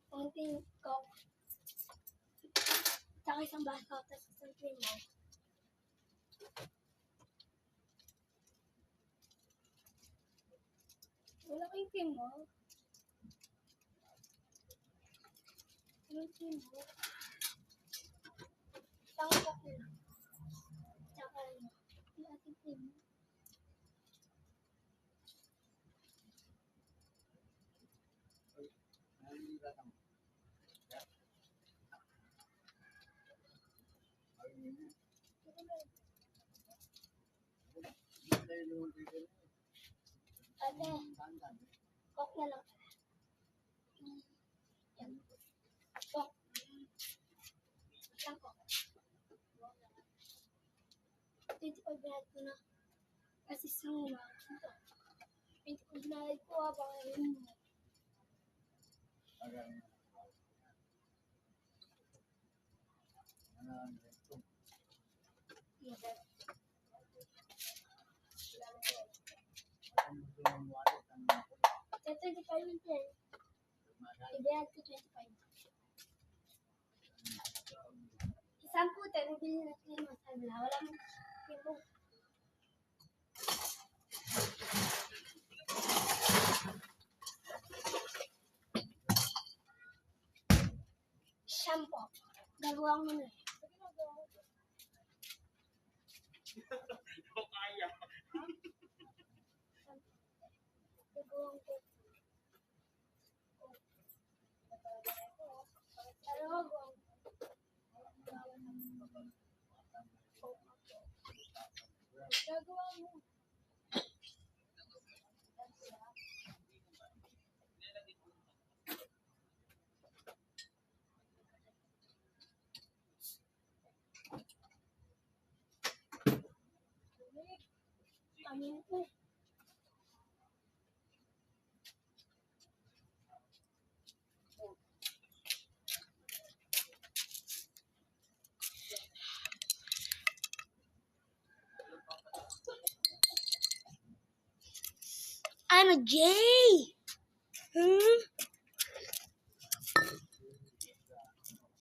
Konting coke. Tsaka isang baso, tapos isang cream mo. Wala kayong cream mo? Yung cream mo? Isang coke lang. Tsaka ano, yung ating cream mo. Ate, coke na lang. Yan. Coke. Isang coke. 25 binayad ko na. Kasi isang umaga ito. 25 binayad ko habang ngayon mo. Sa 25 yun din. Ibigay ko 25. Isang puti, bibili natin yung masala. Walang tipo. Shampoo. Gagawa mo na eh. Kaya. Gagawin ko. Ano gagawin ko? Gagawa mo. Amin ko eh. Ano, Jay?